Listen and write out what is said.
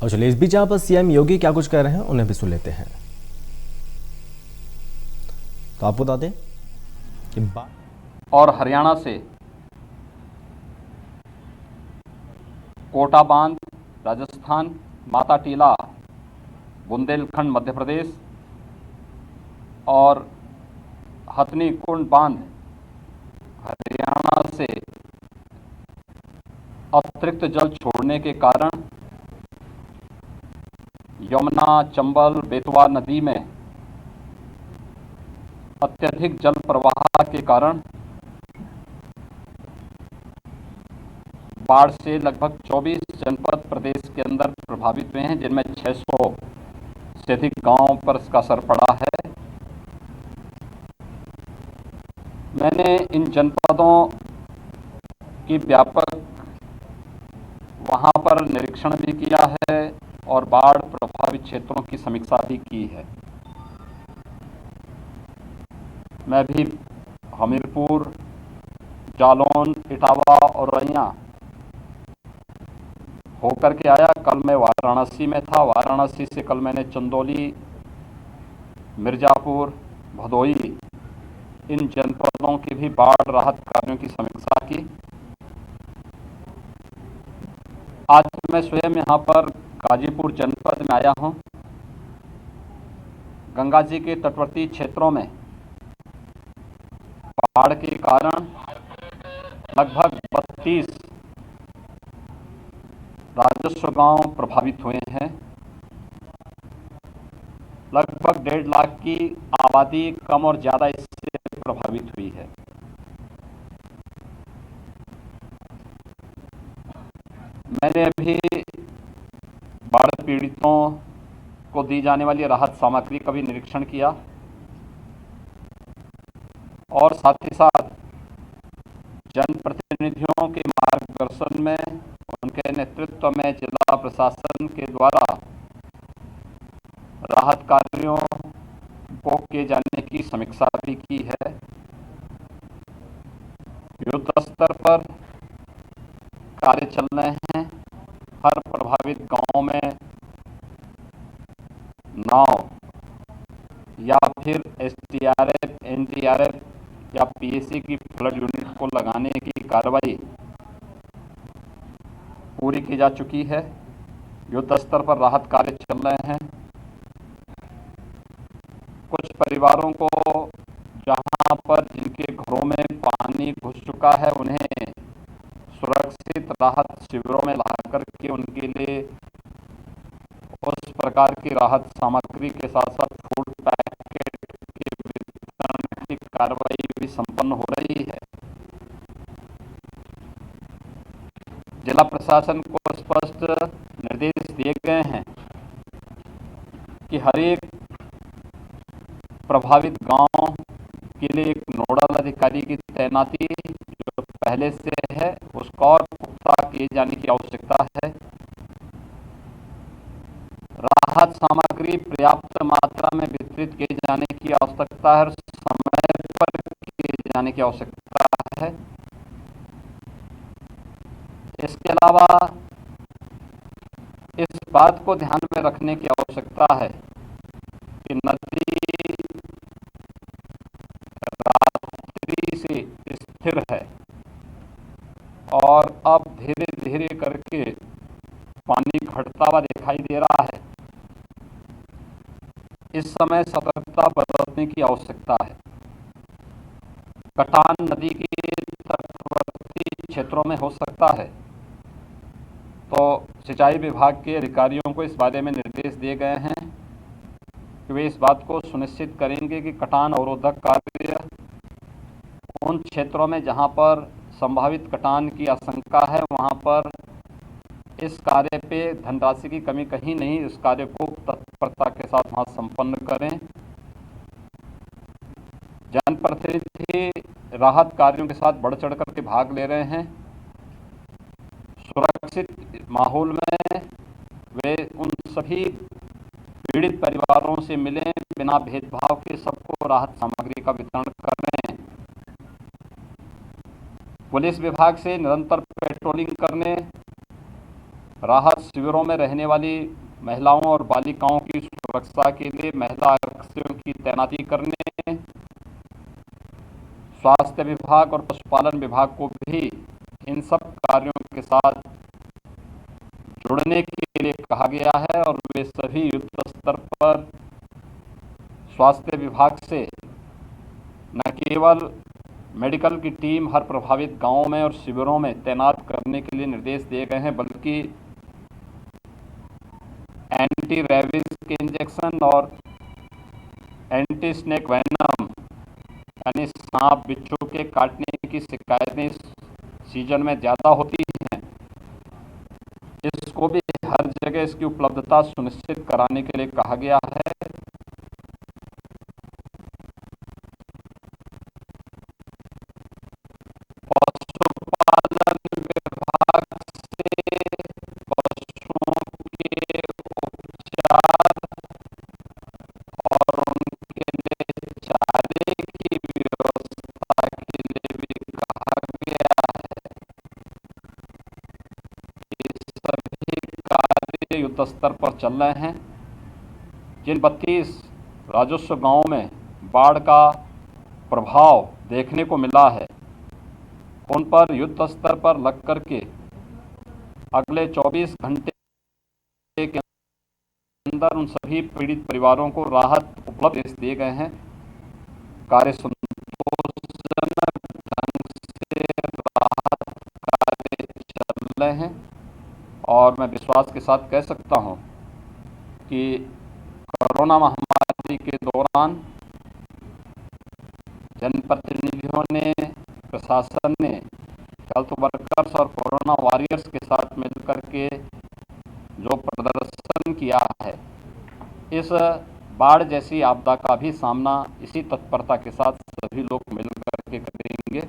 और चलिए इस बीच यहाँ पर सीएम योगी क्या कुछ कह रहे हैं उन्हें भी सुन लेते हैं। तो आपको बता दें कि और हरियाणा से कोटा बांध, राजस्थान, माता टीला, बुंदेलखंड मध्य प्रदेश और हथनी कुंड बांध हरियाणा से अतिरिक्त जल छोड़ने के कारण यमुना, चंबल, बेतवा नदी में अत्यधिक जल प्रवाह के कारण बाढ़ से लगभग 24 जनपद प्रदेश के अंदर प्रभावित हुए हैं, जिनमें 600 से अधिक गांवों पर इसका असर पड़ा है। मैंने इन जनपदों की व्यापक वहां पर निरीक्षण भी किया है और बाढ़ प्रभावित क्षेत्रों की समीक्षा भी की है। मैं भी हमीरपुर, जालौन, इटावा और रैया होकर के आया। कल मैं वाराणसी में था। वाराणसी से कल मैंने चंदौली, मिर्जापुर, भदोई इन जनपदों की भी बाढ़ राहत कार्यों की समीक्षा की। आज मैं स्वयं यहाँ पर गाजीपुर जनपद में आया हूँ। गंगा जी के तटवर्ती क्षेत्रों में बाढ़ के कारण लगभग 32 राजस्व गांव प्रभावित हुए हैं। लगभग 1.5 लाख की आबादी कम और ज्यादा इससे प्रभावित हुई है। मैंने अभी बाढ़ पीड़ितों को दी जाने वाली राहत सामग्री का भी निरीक्षण किया और साथ ही साथ जनप्रतिनिधियों के मार्गदर्शन में, उनके नेतृत्व में जिला प्रशासन के द्वारा राहत कार्यों को किए जाने की समीक्षा भी की है। युद्ध स्तर पर कार्य चल रहे हैं। हर प्रभावित गांव में नाव या फिर एसडीआरएफ, एनडीआरएफ या पीएसी की फ्लड यूनिट को लगाने की कार्रवाई पूरी की जा चुकी है। युद्ध स्तर पर राहत कार्य चल रहे हैं। कुछ परिवारों को जहां पर जिनके घरों में पानी घुस चुका है, उन्हें सुरक्षित राहत शिविरों में लाकर के उनके लिए उस प्रकार की राहत सामग्री के साथ साथ फूड पैकेट के वितरण की कार्रवाई भी संपन्न हो रही है। जिला प्रशासन को स्पष्ट निर्देश दिए गए हैं कि हर एक प्रभावित गांव के लिए एक नोडल अधिकारी की तैनाती जो पहले से है उसका और पुख्ता किए जाने की आवश्यकता है। राहत सामग्री पर्याप्त मात्रा में वितरित किए जाने की आवश्यकता है और समय पर किए जाने की आवश्यकता है। इसके अलावा इस बात को ध्यान में रखने की आवश्यकता है कि नदी रात्रि से स्थिर है और अब धीरे धीरे करके पानी घटता हुआ दिखाई दे रहा है। इस समय सतर्कता बरतने की आवश्यकता है। कटान नदी के तटवर्ती क्षेत्रों में हो सकता है, तो सिंचाई विभाग के अधिकारियों को इस बारे में निर्देश दिए गए हैं कि वे इस बात को सुनिश्चित करेंगे कि कटान अवरोधक कार्य उन क्षेत्रों में जहां पर संभावित कटान की आशंका है वहां पर इस कार्य पे धनराशि की कमी कहीं नहीं, इस कार्य को तत्परता के साथ वहां संपन्न करें। जनप्रतिनिधि राहत कार्यों के साथ बढ़ चढ़ करके भाग ले रहे हैं। सुरक्षित माहौल में वे उन सभी पीड़ित परिवारों से मिलें, बिना भेदभाव के सबको राहत सामग्री का वितरण करें। पुलिस विभाग से निरंतर पेट्रोलिंग करने राहत शिविरों में रहने वाली महिलाओं और बालिकाओं की सुरक्षा के लिए महिला आरक्षियों की तैनाती करने, स्वास्थ्य विभाग और पशुपालन विभाग को भी इन सब कार्यों के साथ जुड़ने के लिए कहा गया है और वे सभी युद्ध स्तर पर स्वास्थ्य विभाग से न केवल मेडिकल की टीम हर प्रभावित गांवों में और शिविरों में तैनात करने के लिए निर्देश दिए गए हैं, बल्कि एंटी रेबीज के इंजेक्शन और एंटी स्नेक वेनम यानी सांप बिच्छू के काटने की शिकायतें इस सीजन में ज़्यादा होती हैं, इसको भी हर जगह इसकी उपलब्धता सुनिश्चित कराने के लिए कहा गया है। पशुपालन विभाग से पशुओं के उपचार और उनके लिए चारे की व्यवस्था के लिए भी कहा गया है। ये सभी कार्य युद्ध स्तर पर चल रहे हैं। जिन 32 राजस्व गांवों में बाढ़ का प्रभाव देखने को मिला है, उन पर युद्ध स्तर पर लग करके अगले 24 घंटे के अंदर उन सभी पीड़ित परिवारों को राहत उपलब्ध दिए गए हैं। कार्य संतोषजनक ढंग से राहत कार्य चल रहे हैं और मैं विश्वास के साथ कह सकता हूं कि कोरोना महामारी के दौरान जनप्रतिनिधियों ने, प्रशासन ने हेल्थ वर्कर्स और कोरोना वॉरियर्स के साथ मिलकर के जो प्रदर्शन किया है, इस बाढ़ जैसी आपदा का भी सामना इसी तत्परता के साथ सभी लोग मिलकर के करेंगे।